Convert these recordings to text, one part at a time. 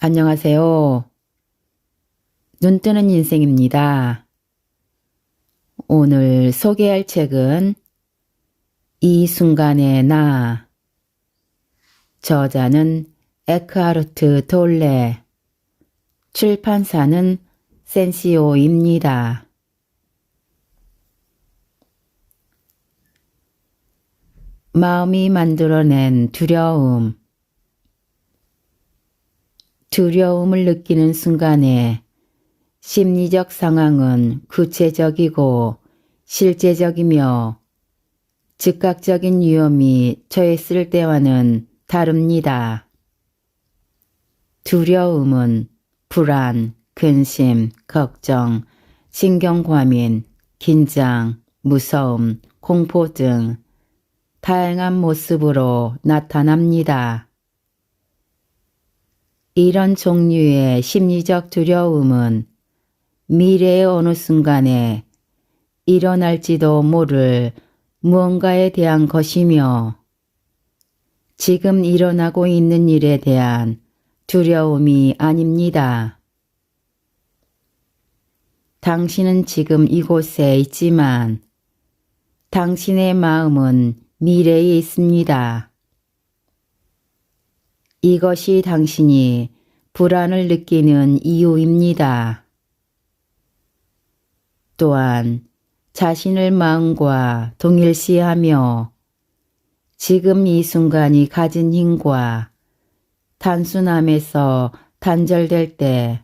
안녕하세요. 눈뜨는 인생입니다. 오늘 소개할 책은 이 순간의 나. 저자는 에크하르트 톨레. 출판사는 센시오입니다. 마음이 만들어낸 두려움. 두려움을 느끼는 순간에 심리적 상황은 구체적이고 실제적이며 즉각적인 위험이 처했을 때와는 다릅니다. 두려움은 불안, 근심, 걱정, 신경과민, 긴장, 무서움, 공포 등 다양한 모습으로 나타납니다. 이런 종류의 심리적 두려움은 미래의 어느 순간에 일어날지도 모를 무언가에 대한 것이며 지금 일어나고 있는 일에 대한 두려움이 아닙니다. 당신은 지금 이곳에 있지만 당신의 마음은 미래에 있습니다. 이것이 당신이 불안을 느끼는 이유입니다. 또한 자신을 마음과 동일시하며 지금 이 순간이 가진 힘과 단순함에서 단절될 때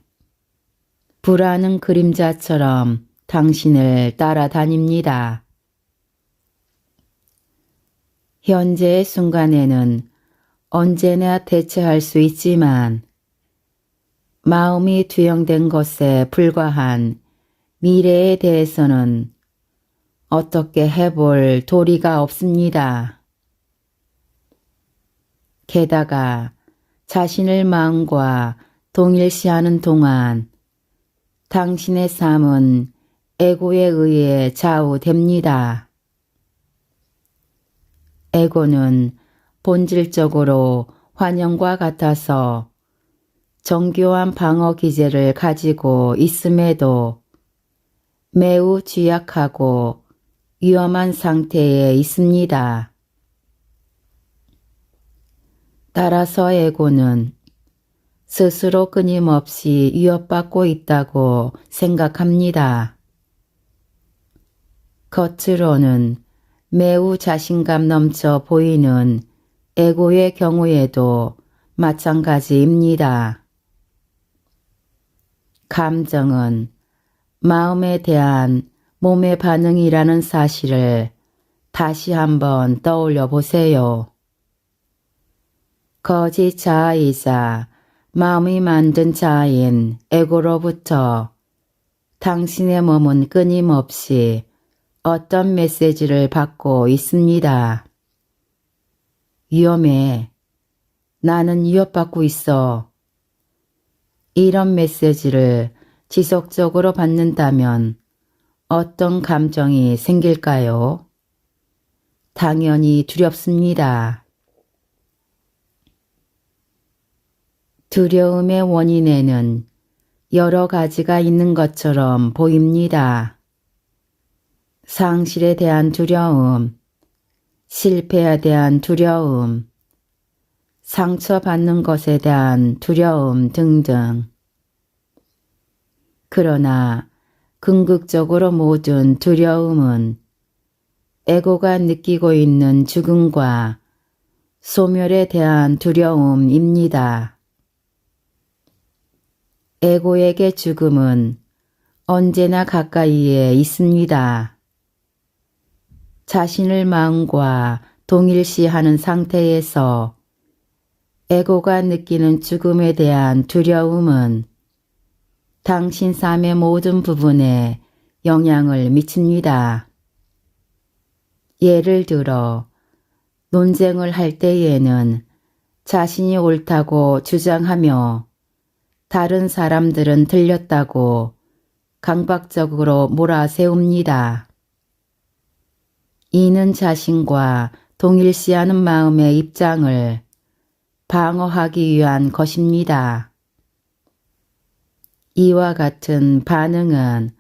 불안은 그림자처럼 당신을 따라다닙니다. 현재의 순간에는 언제나 대처할 수 있지만 마음이 투영된 것에 불과한 미래에 대해서는 어떻게 해볼 도리가 없습니다. 게다가 자신을 마음과 동일시하는 동안 당신의 삶은 에고에 의해 좌우됩니다. 에고는 본질적으로 환영과 같아서 정교한 방어 기제를 가지고 있음에도 매우 취약하고 위험한 상태에 있습니다. 따라서 에고는 스스로 끊임없이 위협받고 있다고 생각합니다. 겉으로는 매우 자신감 넘쳐 보이는 에고의 경우에도 마찬가지입니다. 감정은 마음에 대한 몸의 반응이라는 사실을 다시 한번 떠올려 보세요. 거짓 자아이자 마음이 만든 자아인 에고로부터 당신의 몸은 끊임없이 어떤 메시지를 받고 있습니다. 위험해. 나는 위협받고 있어. 이런 메시지를 지속적으로 받는다면 어떤 감정이 생길까요? 당연히 두렵습니다. 두려움의 원인에는 여러 가지가 있는 것처럼 보입니다. 상실에 대한 두려움, 실패에 대한 두려움, 상처받는 것에 대한 두려움 등등. 그러나 궁극적으로 모든 두려움은 에고가 느끼고 있는 죽음과 소멸에 대한 두려움입니다. 에고에게 죽음은 언제나 가까이에 있습니다. 자신을 마음과 동일시하는 상태에서 에고가 느끼는 죽음에 대한 두려움은 당신 삶의 모든 부분에 영향을 미칩니다. 예를 들어 논쟁을 할 때에는 자신이 옳다고 주장하며 다른 사람들은 틀렸다고 강박적으로 몰아세웁니다. 이는 자신과 동일시하는 마음의 입장을 방어하기 위한 것입니다. 이와 같은 반응은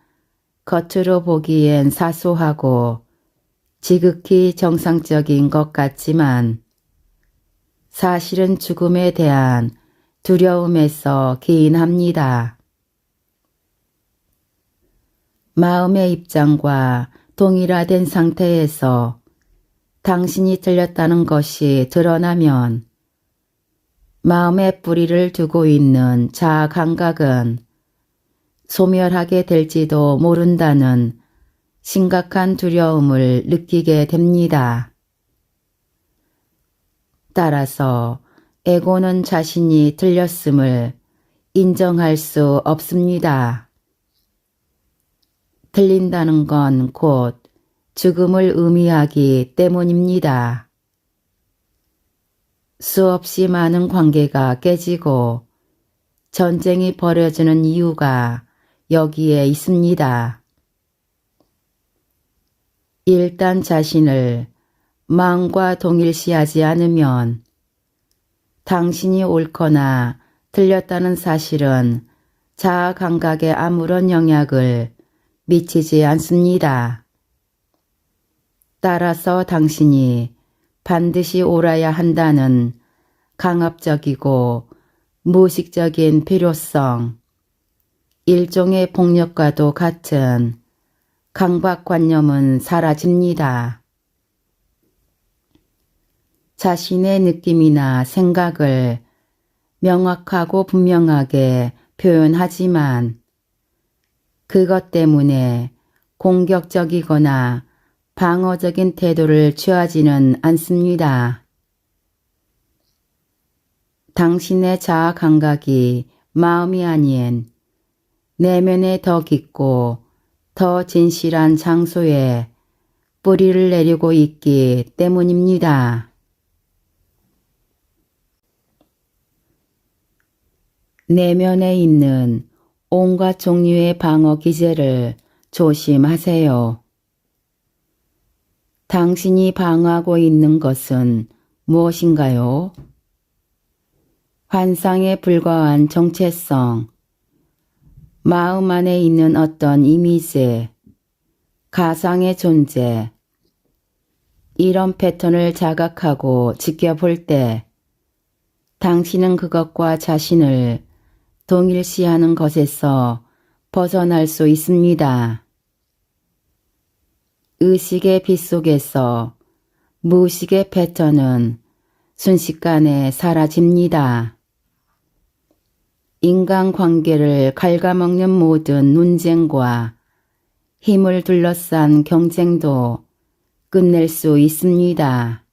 겉으로 보기엔 사소하고 지극히 정상적인 것 같지만 사실은 죽음에 대한 두려움에서 기인합니다. 마음의 입장과 동일화된 상태에서 당신이 틀렸다는 것이 드러나면 마음의 뿌리를 두고 있는 자아 감각은 소멸하게 될지도 모른다는 심각한 두려움을 느끼게 됩니다. 따라서 에고는 자신이 틀렸음을 인정할 수 없습니다. 틀린다는 건 곧 죽음을 의미하기 때문입니다. 수없이 많은 관계가 깨지고 전쟁이 벌어지는 이유가 여기에 있습니다. 일단 자신을 마음과 동일시하지 않으면 당신이 옳거나 틀렸다는 사실은 자아 감각에 아무런 영향을 미치지 않습니다. 따라서 당신이 반드시 옳아야 한다는 강압적이고 무의식적인 필요성, 일종의 폭력과도 같은 강박관념은 사라집니다. 자신의 느낌이나 생각을 명확하고 분명하게 표현하지만 그것 때문에 공격적이거나 방어적인 태도를 취하지는 않습니다. 당신의 자아 감각이 마음이 아닌 내면에 더 깊고 더 진실한 장소에 뿌리를 내리고 있기 때문입니다. 내면에 있는 온갖 종류의 방어 기제를 조심하세요. 당신이 방어하고 있는 것은 무엇인가요? 환상에 불과한 정체성, 마음 안에 있는 어떤 이미지, 가상의 존재, 이런 패턴을 자각하고 지켜볼 때 당신은 그것과 자신을 동일시하는 것에서 벗어날 수 있습니다. 의식의 빛 속에서 무의식의 패턴은 순식간에 사라집니다. 인간관계를 갉아먹는 모든 논쟁과 힘을 둘러싼 경쟁도 끝낼 수 있습니다.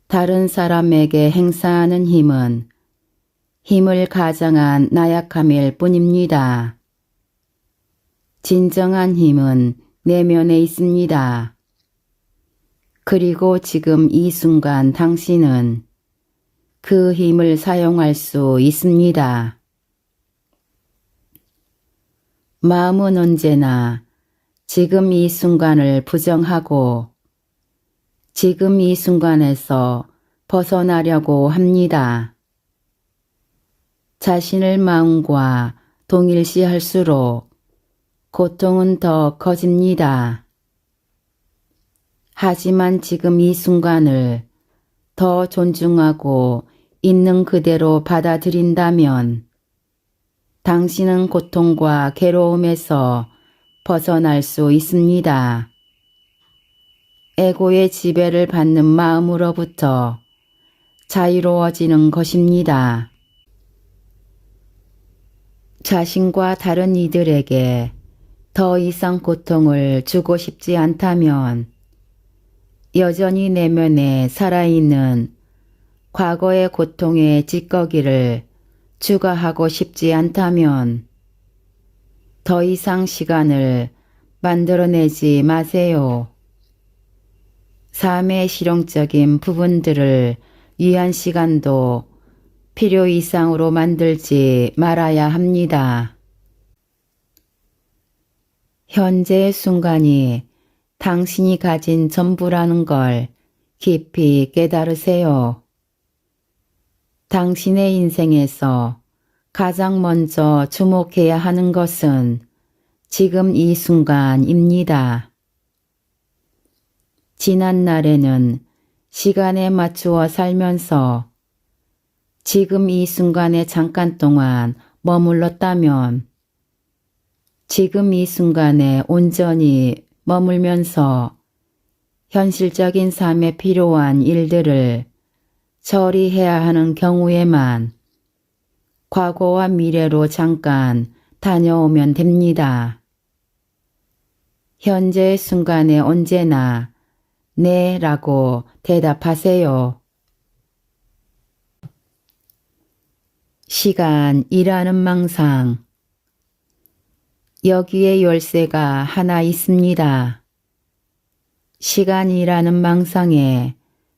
다른 사람에게 행사하는 힘은 힘을 가장한 나약함일 뿐입니다. 진정한 힘은 내면에 있습니다. 그리고 지금 이 순간 당신은 그 힘을 사용할 수 있습니다. 마음은 언제나 지금 이 순간을 부정하고 지금 이 순간에서 벗어나려고 합니다. 자신을 마음과 동일시할수록 고통은 더 커집니다. 하지만 지금 이 순간을 더 존중하고 있는 그대로 받아들인다면 당신은 고통과 괴로움에서 벗어날 수 있습니다. 에고의 지배를 받는 마음으로부터 자유로워지는 것입니다. 자신과 다른 이들에게 더 이상 고통을 주고 싶지 않다면 여전히 내면에 살아있는 과거의 고통의 찌꺼기를 추가하고 싶지 않다면 더 이상 시간을 만들어내지 마세요. 삶의 실용적인 부분들을 위한 시간도 필요 이상으로 만들지 말아야 합니다. 현재의 순간이 당신이 가진 전부라는 걸 깊이 깨달으세요. 당신의 인생에서 가장 먼저 주목해야 하는 것은 지금 이 순간입니다. 지난 날에는 시간에 맞추어 살면서 지금 이 순간에 잠깐 동안 머물렀다면 지금 이 순간에 온전히 머물면서 현실적인 삶에 필요한 일들을 처리해야 하는 경우에만 과거와 미래로 잠깐 다녀오면 됩니다. 현재의 순간에 언제나 네 라고 대답하세요. 시간이라는 망상. 여기에 열쇠가 하나 있습니다. 시간이라는 망상에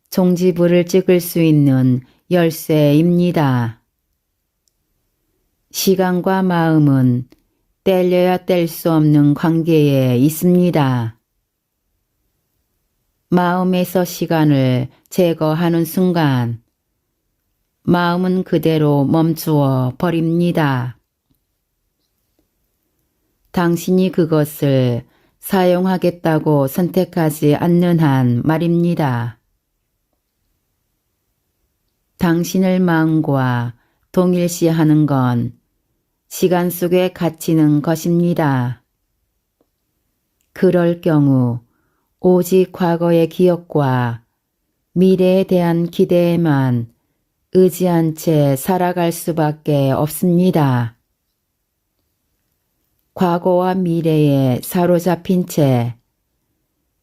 종지부를 찍을 수 있는 열쇠입니다. 시간과 마음은 떼려야 뗄 수 없는 관계에 있습니다. 마음에서 시간을 제거하는 순간 마음은 그대로 멈추어 버립니다. 당신이 그것을 사용하겠다고 선택하지 않는 한 말입니다. 당신을 마음과 동일시하는 건 시간 속에 갇히는 것입니다. 그럴 경우 오직 과거의 기억과 미래에 대한 기대에만 의지한 채 살아갈 수밖에 없습니다. 과거와 미래에 사로잡힌 채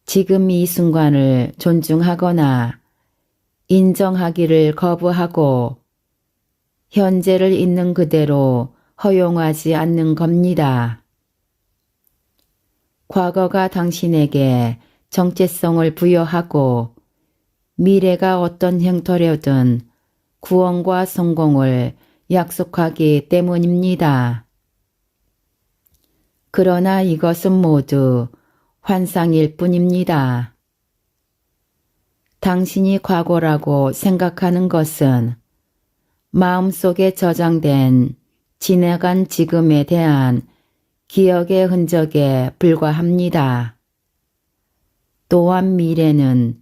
지금 이 순간을 존중하거나 인정하기를 거부하고 현재를 있는 그대로 허용하지 않는 겁니다. 과거가 당신에게 정체성을 부여하고 미래가 어떤 형태로든 구원과 성공을 약속하기 때문입니다. 그러나 이것은 모두 환상일 뿐입니다. 당신이 과거라고 생각하는 것은 마음속에 저장된 지나간 지금에 대한 기억의 흔적에 불과합니다. 또한 미래는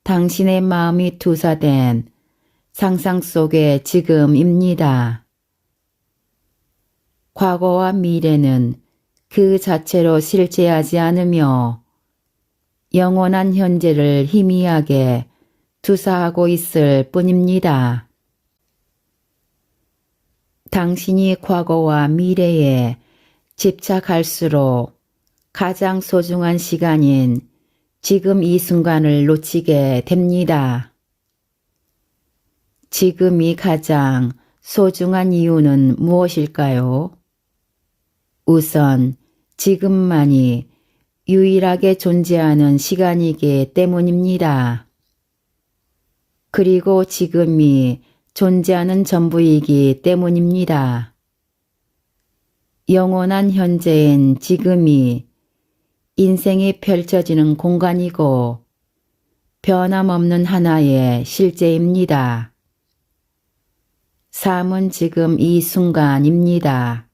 당신의 마음이 투사된 상상 속의 지금입니다. 과거와 미래는 그 자체로 실제하지 않으며 영원한 현재를 희미하게 투사하고 있을 뿐입니다. 당신이 과거와 미래에 집착할수록 가장 소중한 시간인 지금 이 순간을 놓치게 됩니다. 지금이 가장 소중한 이유는 무엇일까요? 우선 지금만이 유일하게 존재하는 시간이기 때문입니다. 그리고 지금이 존재하는 전부이기 때문입니다. 영원한 현재인 지금이 인생이 펼쳐지는 공간이고 변함없는 하나의 실제입니다. 삶은 지금 이 순간입니다.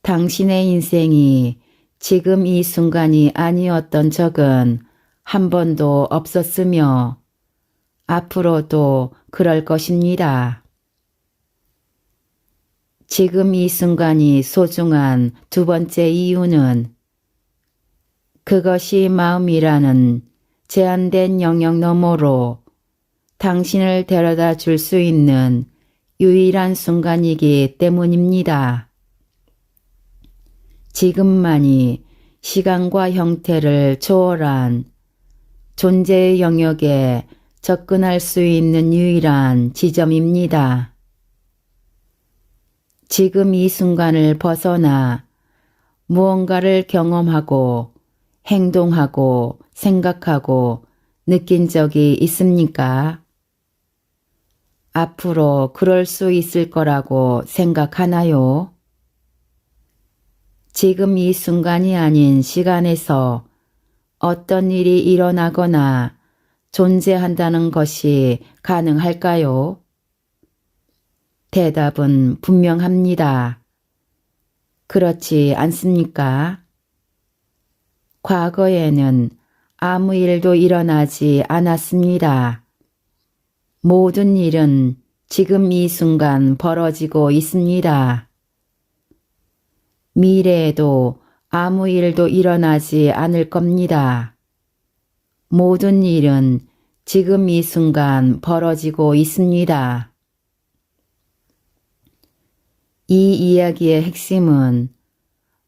당신의 인생이 지금 이 순간이 아니었던 적은 한 번도 없었으며 앞으로도 그럴 것입니다. 지금 이 순간이 소중한 두 번째 이유는 그것이 마음이라는 제한된 영역 너머로 당신을 데려다 줄 수 있는 유일한 순간이기 때문입니다. 지금만이 시간과 형태를 초월한 존재의 영역에 접근할 수 있는 유일한 지점입니다. 지금 이 순간을 벗어나 무언가를 경험하고 행동하고 생각하고 느낀 적이 있습니까? 앞으로 그럴 수 있을 거라고 생각하나요? 지금 이 순간이 아닌 시간에서 어떤 일이 일어나거나 존재한다는 것이 가능할까요? 대답은 분명합니다. 그렇지 않습니까? 과거에는 아무 일도 일어나지 않았습니다. 모든 일은 지금 이 순간 벌어지고 있습니다. 미래에도 아무 일도 일어나지 않을 겁니다. 모든 일은 지금 이 순간 벌어지고 있습니다. 이 이야기의 핵심은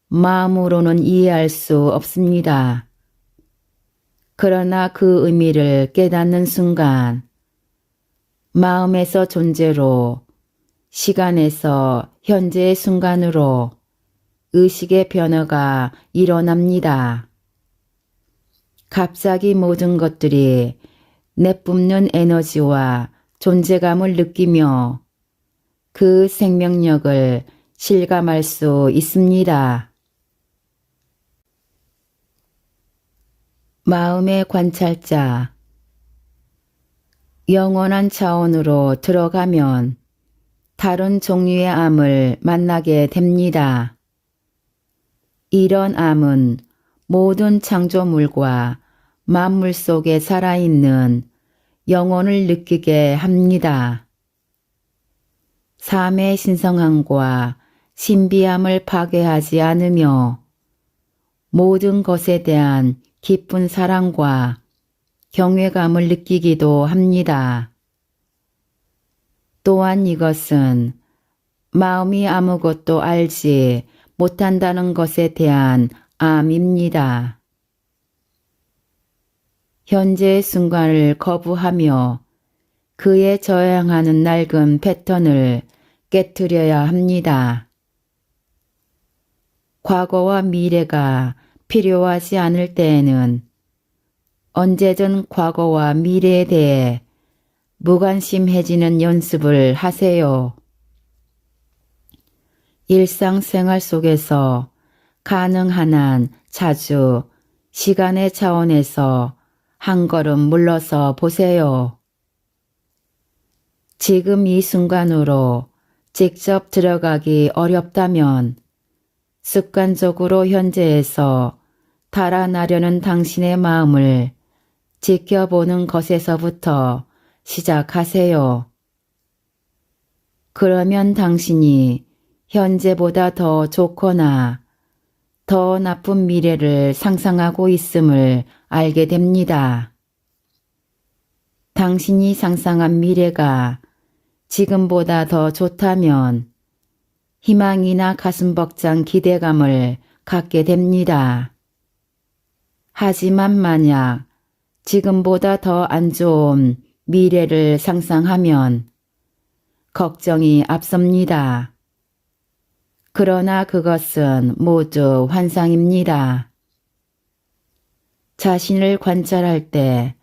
마음으로는 이해할 수 없습니다. 그러나 그 의미를 깨닫는 순간 마음에서 존재로, 시간에서 현재의 순간으로 의식의 변화가 일어납니다. 갑자기 모든 것들이 내뿜는 에너지와 존재감을 느끼며 그 생명력을 실감할 수 있습니다. 마음의 관찰자. 영원한 차원으로 들어가면 다른 종류의 암을 만나게 됩니다. 이런 암은 모든 창조물과 만물 속에 살아있는 영혼을 느끼게 합니다. 삶의 신성함과 신비함을 파괴하지 않으며 모든 것에 대한 깊은 사랑과 경외감을 느끼기도 합니다. 또한 이것은 마음이 아무것도 알지 못한다는 것에 대한 암입니다. 현재의 순간을 거부하며 그에 저항하는 낡은 패턴을 깨트려야 합니다. 과거와 미래가 필요하지 않을 때에는 언제든 과거와 미래에 대해 무관심해지는 연습을 하세요. 일상생활 속에서 가능한 한 자주 시간의 차원에서 한 걸음 물러서 보세요. 지금 이 순간으로 직접 들어가기 어렵다면 습관적으로 현재에서 달아나려는 당신의 마음을 지켜보는 것에서부터 시작하세요. 그러면 당신이 현재보다 더 좋거나 더 나쁜 미래를 상상하고 있음을 알게 됩니다. 당신이 상상한 미래가 지금보다 더 좋다면 희망이나 가슴 벅찬 기대감을 갖게 됩니다. 하지만 만약 지금보다 더 안 좋은 미래를 상상하면 걱정이 앞섭니다. 그러나 그것은 모두 환상입니다. 자신을 관찰할 때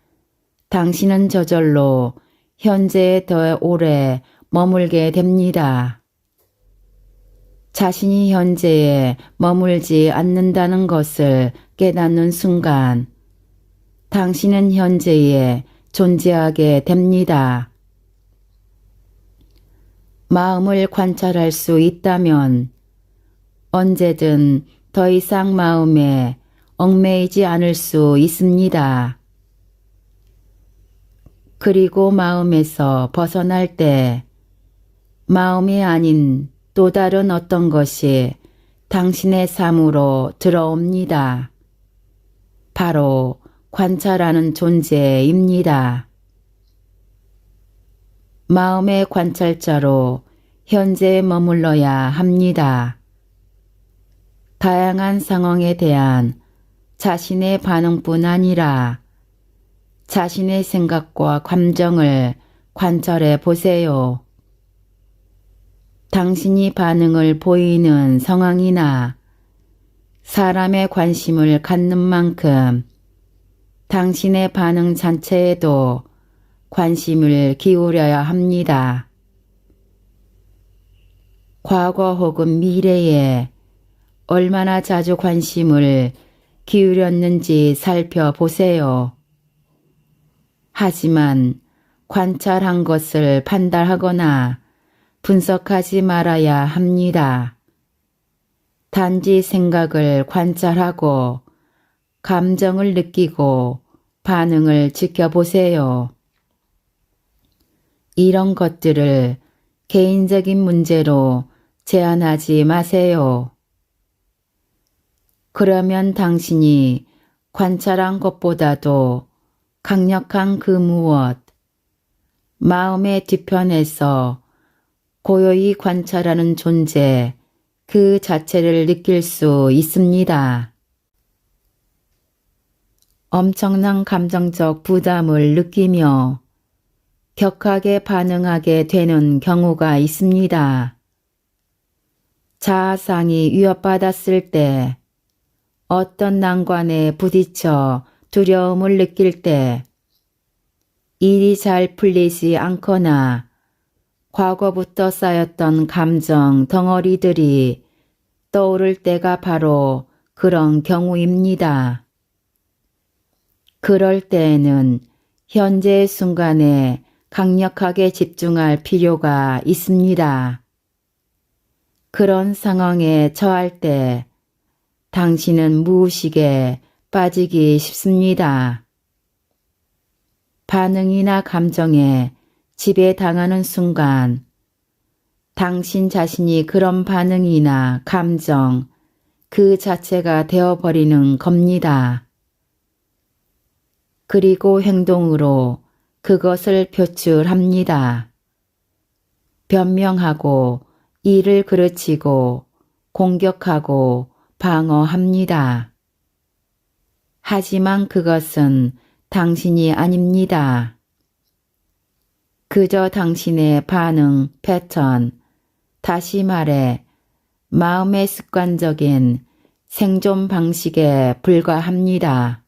당신은 저절로 현재에 더 오래 머물게 됩니다. 자신이 현재에 머물지 않는다는 것을 깨닫는 순간 당신은 현재에 존재하게 됩니다. 마음을 관찰할 수 있다면 언제든 더 이상 마음에 얽매이지 않을 수 있습니다. 그리고 마음에서 벗어날 때 마음이 아닌 또 다른 어떤 것이 당신의 삶으로 들어옵니다. 바로 관찰하는 존재입니다. 마음의 관찰자로 현재에 머물러야 합니다. 다양한 상황에 대한 자신의 반응뿐 아니라 자신의 생각과 감정을 관찰해 보세요. 당신이 반응을 보이는 상황이나 사람의 관심을 갖는 만큼 당신의 반응 자체에도 관심을 기울여야 합니다. 과거 혹은 미래에 얼마나 자주 관심을 기울였는지 살펴보세요. 하지만 관찰한 것을 판단하거나 분석하지 말아야 합니다. 단지 생각을 관찰하고 감정을 느끼고 반응을 지켜보세요. 이런 것들을 개인적인 문제로 제한하지 마세요. 그러면 당신이 관찰한 것보다도 강력한 그 무엇, 마음의 뒤편에서 고요히 관찰하는 존재 그 자체를 느낄 수 있습니다. 엄청난 감정적 부담을 느끼며 격하게 반응하게 되는 경우가 있습니다. 자아상이 위협받았을 때, 어떤 난관에 부딪혀 두려움을 느낄 때, 일이 잘 풀리지 않거나 과거부터 쌓였던 감정 덩어리들이 떠오를 때가 바로 그런 경우입니다. 그럴 때에는 현재의 순간에 강력하게 집중할 필요가 있습니다. 그런 상황에 처할 때 당신은 무의식에 빠지기 쉽습니다. 반응이나 감정에 지배당하는 순간 당신 자신이 그런 반응이나 감정 그 자체가 되어버리는 겁니다. 그리고 행동으로 그것을 표출합니다. 변명하고 일을 그르치고 공격하고 방어합니다. 하지만 그것은 당신이 아닙니다. 그저 당신의 반응 패턴, 다시 말해 마음의 습관적인 생존 방식에 불과합니다.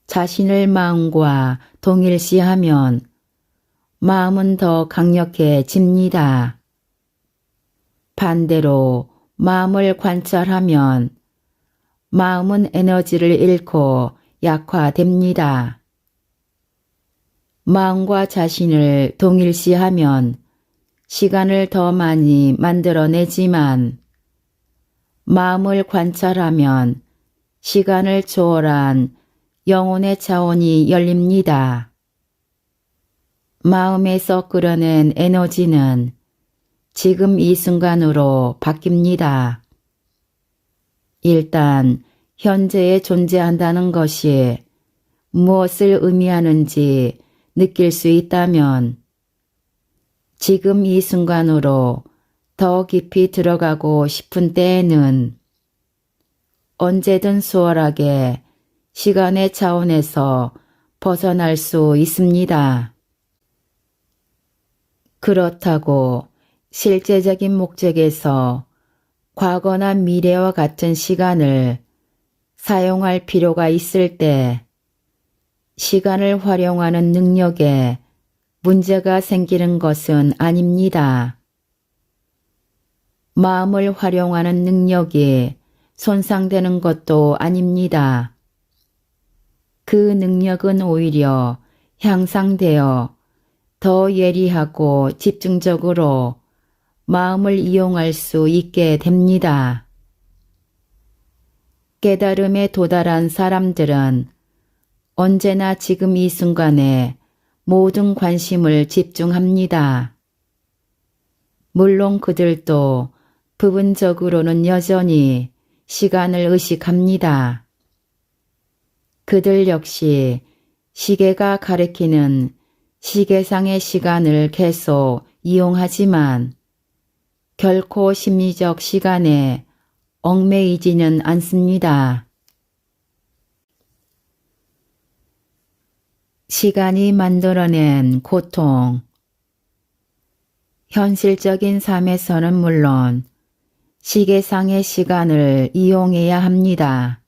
자신을 마음과 동일시하면 마음은 더 강력해집니다. 반대로 마음을 관찰하면 마음은 에너지를 잃고 약화됩니다. 마음과 자신을 동일시하면 시간을 더 많이 만들어내지만 마음을 관찰하면 시간을 초월한 영혼의 차원이 열립니다. 마음에서 끌어낸 에너지는 지금 이 순간으로 바뀝니다. 일단 현재에 존재한다는 것이 무엇을 의미하는지 느낄 수 있다면 지금 이 순간으로 더 깊이 들어가고 싶은 때에는 언제든 수월하게 시간의 차원에서 벗어날 수 있습니다. 그렇다고 실제적인 목적에서 과거나 미래와 같은 시간을 사용할 필요가 있을 때 시간을 활용하는 능력에 문제가 생기는 것은 아닙니다. 마음을 활용하는 능력이 손상되는 것도 아닙니다. 그 능력은 오히려 향상되어 더 예리하고 집중적으로 마음을 이용할 수 있게 됩니다. 깨달음에 도달한 사람들은 언제나 지금 이 순간에 모든 관심을 집중합니다. 물론 그들도 부분적으로는 여전히 시간을 의식합니다. 그들 역시 시계가 가리키는 시계상의 시간을 계속 이용하지만 결코 심리적 시간에 얽매이지는 않습니다. 시간이 만들어낸 고통. 현실적인 삶에서는 물론 시계상의 시간을 이용해야 합니다.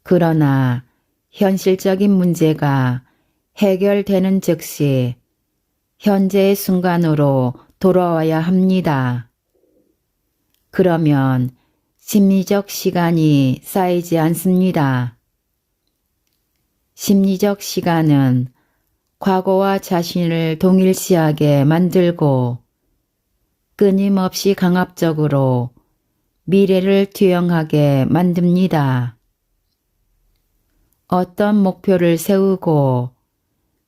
그러나 현실적인 문제가 해결되는 즉시 현재의 순간으로 돌아와야 합니다. 그러면 심리적 시간이 쌓이지 않습니다. 심리적 시간은 과거와 자신을 동일시하게 만들고 끊임없이 강압적으로 미래를 투영하게 만듭니다. 어떤 목표를 세우고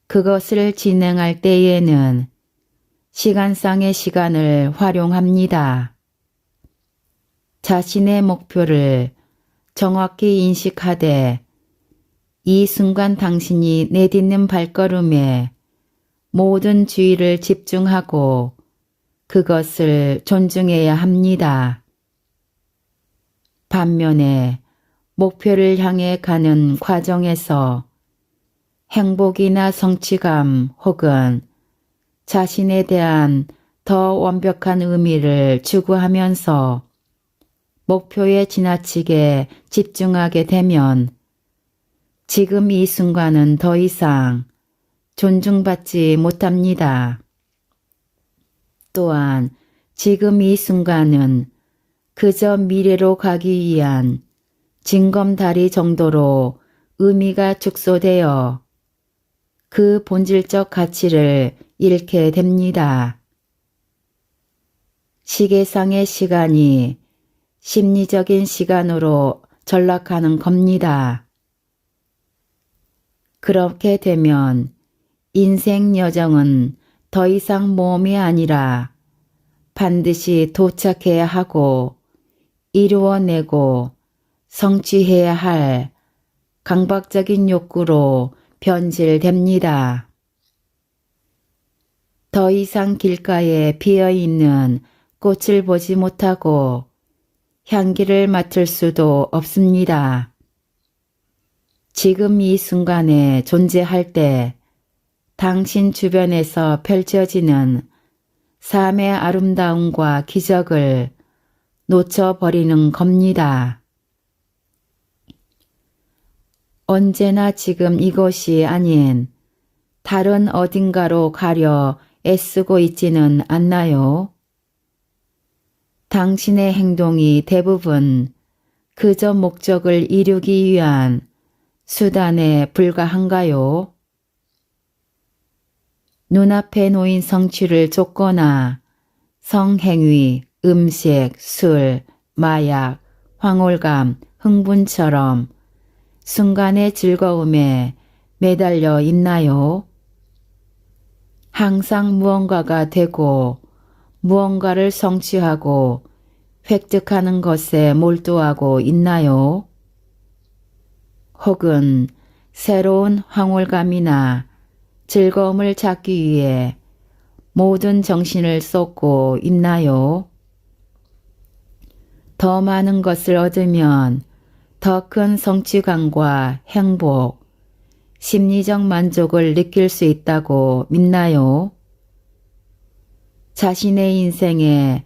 그것을 진행할 때에는 시간상의 시간을 활용합니다. 자신의 목표를 정확히 인식하되 이 순간 당신이 내딛는 발걸음에 모든 주의를 집중하고 그것을 존중해야 합니다. 반면에 목표를 향해 가는 과정에서 행복이나 성취감 혹은 자신에 대한 더 완벽한 의미를 추구하면서 목표에 지나치게 집중하게 되면 지금 이 순간은 더 이상 존중받지 못합니다. 또한 지금 이 순간은 그저 미래로 가기 위한 징검다리 정도로 의미가 축소되어 그 본질적 가치를 잃게 됩니다. 시계상의 시간이 심리적인 시간으로 전락하는 겁니다. 그렇게 되면 인생 여정은 더 이상 모험이 아니라 반드시 도착해야 하고 이루어내고 성취해야 할 강박적인 욕구로 변질됩니다. 더 이상 길가에 피어있는 꽃을 보지 못하고 향기를 맡을 수도 없습니다. 지금 이 순간에 존재할 때 당신 주변에서 펼쳐지는 삶의 아름다움과 기적을 놓쳐버리는 겁니다. 언제나 지금 이곳이 아닌 다른 어딘가로 가려 애쓰고 있지는 않나요? 당신의 행동이 대부분 그저 목적을 이루기 위한 수단에 불과한가요? 눈앞에 놓인 성취를 쫓거나 성행위, 음식, 술, 마약, 황홀감, 흥분처럼 순간의 즐거움에 매달려 있나요? 항상 무언가가 되고 무언가를 성취하고 획득하는 것에 몰두하고 있나요? 혹은 새로운 황홀감이나 즐거움을 찾기 위해 모든 정신을 쏟고 있나요? 더 많은 것을 얻으면 더 큰 성취감과 행복, 심리적 만족을 느낄 수 있다고 믿나요? 자신의 인생에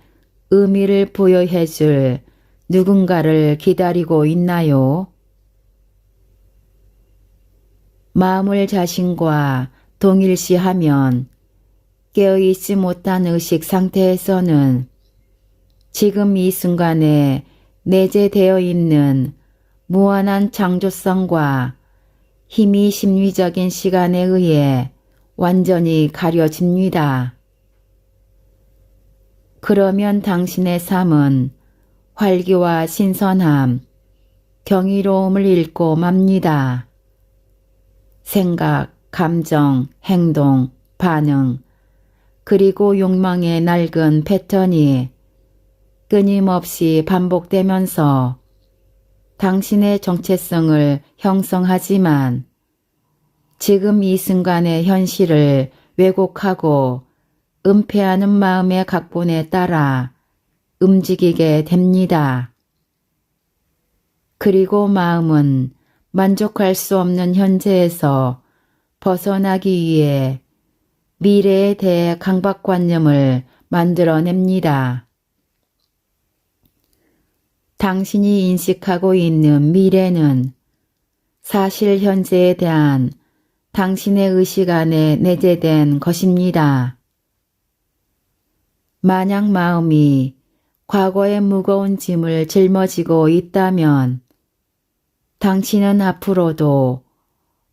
의미를 부여해 줄 누군가를 기다리고 있나요? 마음을 자신과 동일시하면 깨어있지 못한 의식 상태에서는 지금 이 순간에 내재되어 있는 무한한 창조성과 힘이 심리적인 시간에 의해 완전히 가려집니다. 그러면 당신의 삶은 활기와 신선함, 경이로움을 잃고 맙니다. 생각, 감정, 행동, 반응, 그리고 욕망의 낡은 패턴이 끊임없이 반복되면서 당신의 정체성을 형성하지만 지금 이 순간의 현실을 왜곡하고 은폐하는 마음의 각본에 따라 움직이게 됩니다. 그리고 마음은 만족할 수 없는 현재에서 벗어나기 위해 미래에 대해 강박관념을 만들어냅니다. 당신이 인식하고 있는 미래는 사실 현재에 대한 당신의 의식 안에 내재된 것입니다. 만약 마음이 과거의 무거운 짐을 짊어지고 있다면 당신은 앞으로도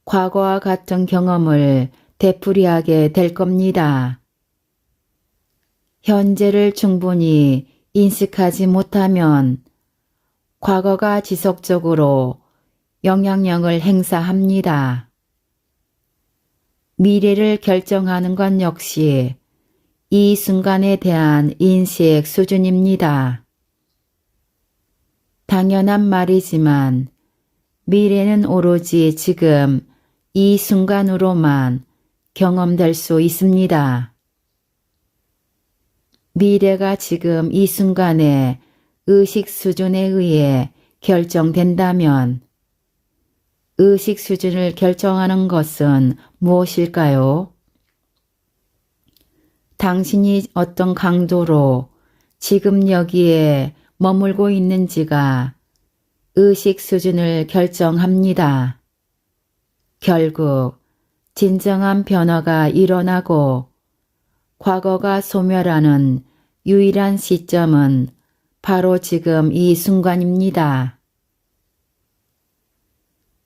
과거와 같은 경험을 되풀이하게 될 겁니다. 현재를 충분히 인식하지 못하면 과거가 지속적으로 영향력을 행사합니다. 미래를 결정하는 건 역시 이 순간에 대한 인식 수준입니다. 당연한 말이지만 미래는 오로지 지금 이 순간으로만 경험될 수 있습니다. 미래가 지금 이 순간의 의식 수준에 의해 결정된다면 의식 수준을 결정하는 것은 무엇일까요? 당신이 어떤 강도로 지금 여기에 머물고 있는지가 의식 수준을 결정합니다. 결국 진정한 변화가 일어나고 과거가 소멸하는 유일한 시점은 바로 지금 이 순간입니다.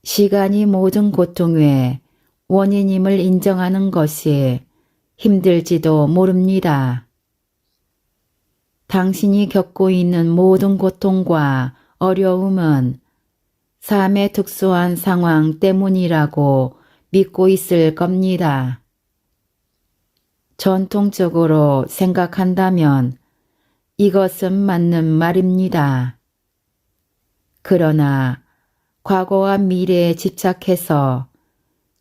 시간이 모든 고통의 원인임을 인정하는 것이 힘들지도 모릅니다. 당신이 겪고 있는 모든 고통과 어려움은 삶의 특수한 상황 때문이라고 믿고 있을 겁니다. 전통적으로 생각한다면 이것은 맞는 말입니다. 그러나 과거와 미래에 집착해서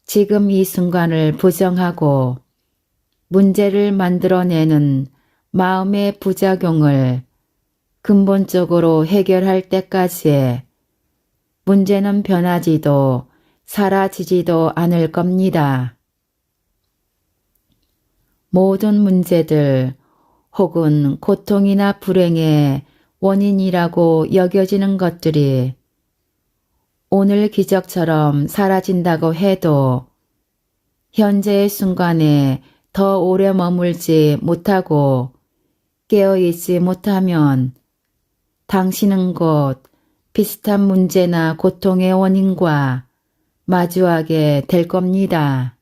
지금 이 순간을 부정하고 문제를 만들어내는 마음의 부작용을 근본적으로 해결할 때까지 문제는 변하지도 사라지지도 않을 겁니다. 모든 문제들 혹은 고통이나 불행의 원인이라고 여겨지는 것들이 오늘 기적처럼 사라진다고 해도 현재의 순간에 더 오래 머물지 못하고 깨어있지 못하면 당신은 곧 비슷한 문제나 고통의 원인과 마주하게 될 겁니다.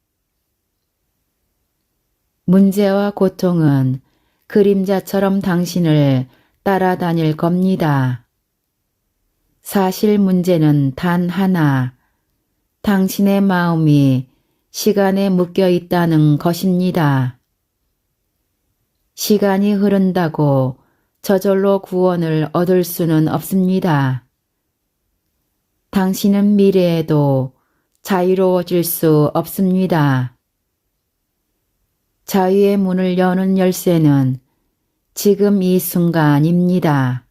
문제와 고통은 그림자처럼 당신을 따라다닐 겁니다. 사실 문제는 단 하나, 당신의 마음이 시간에 묶여 있다는 것입니다. 시간이 흐른다고 저절로 구원을 얻을 수는 없습니다. 당신은 미래에도 자유로워질 수 없습니다. 자유의 문을 여는 열쇠는 지금 이 순간입니다.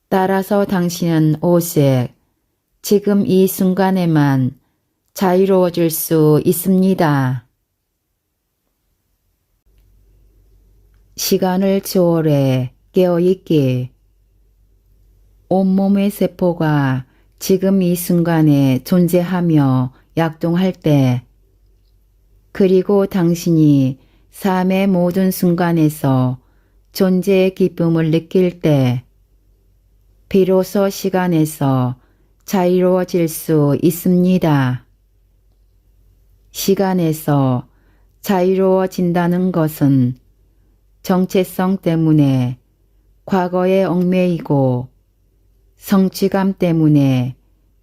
따라서 당신은 오직 지금 이 순간에만 자유로워질 수 있습니다. 시간을 초월해 깨어있기. 온몸의 세포가 지금 이 순간에 존재하며 약동할 때, 그리고 당신이 삶의 모든 순간에서 존재의 기쁨을 느낄 때, 비로소 시간에서 자유로워질 수 있습니다. 시간에서 자유로워진다는 것은 정체성 때문에 과거에 얽매이고 성취감 때문에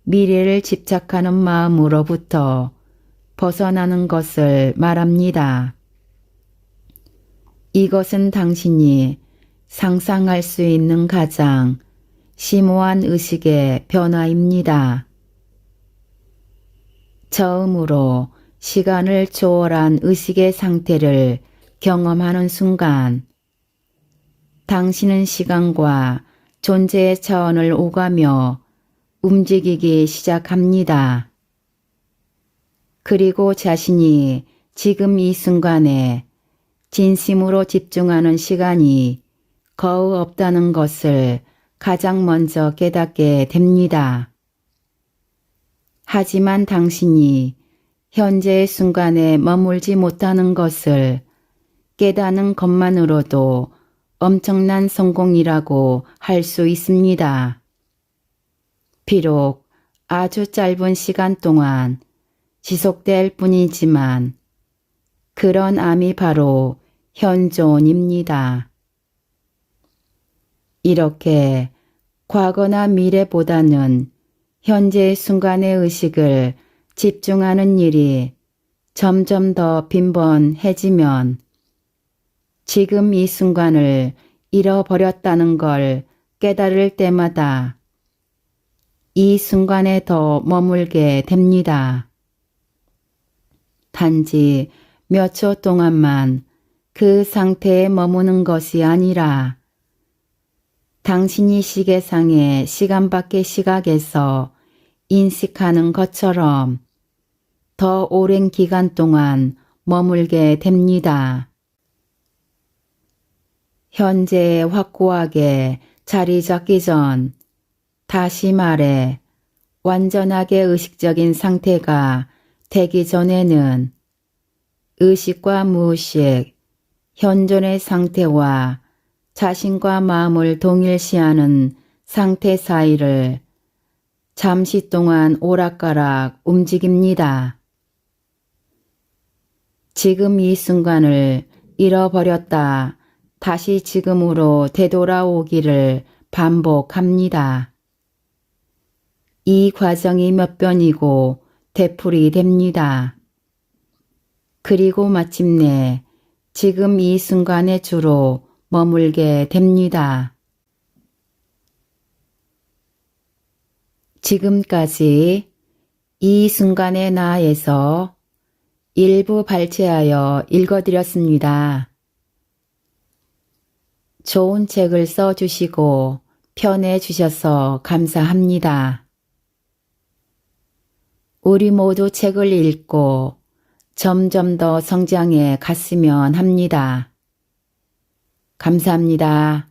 미래를 집착하는 마음으로부터 벗어나는 것을 말합니다. 이것은 당신이 상상할 수 있는 가장 심오한 의식의 변화입니다. 처음으로 시간을 초월한 의식의 상태를 경험하는 순간, 당신은 시간과 존재의 차원을 오가며 움직이기 시작합니다. 그리고 자신이 지금 이 순간에 진심으로 집중하는 시간이 거의 없다는 것을 가장 먼저 깨닫게 됩니다. 하지만 당신이 현재의 순간에 머물지 못하는 것을 깨닫는 것만으로도 엄청난 성공이라고 할 수 있습니다. 비록 아주 짧은 시간 동안 지속될 뿐이지만 그런 암이 바로 현존입니다. 이렇게 과거나 미래보다는 현재 순간의 의식을 집중하는 일이 점점 더 빈번해지면 지금 이 순간을 잃어버렸다는 걸 깨달을 때마다 이 순간에 더 머물게 됩니다. 단지 몇 초 동안만 그 상태에 머무는 것이 아니라 당신이 시계상의 시간밖의 시각에서 인식하는 것처럼 더 오랜 기간 동안 머물게 됩니다. 현재에 확고하게 자리 잡기 전, 다시 말해 완전하게 의식적인 상태가 되기 전에는 의식과 무의식, 현존의 상태와 자신과 마음을 동일시하는 상태 사이를 잠시 동안 오락가락 움직입니다. 지금 이 순간을 잃어버렸다 다시 지금으로 되돌아오기를 반복합니다. 이 과정이 몇 번이고 되풀이됩니다. 그리고 마침내 지금 이 순간에 주로 머물게 됩니다. 지금까지 이 순간의 나에서 일부 발췌하여 읽어드렸습니다. 좋은 책을 써주시고 편해주셔서 감사합니다. 우리 모두 책을 읽고 점점 더 성장해 갔으면 합니다. 감사합니다.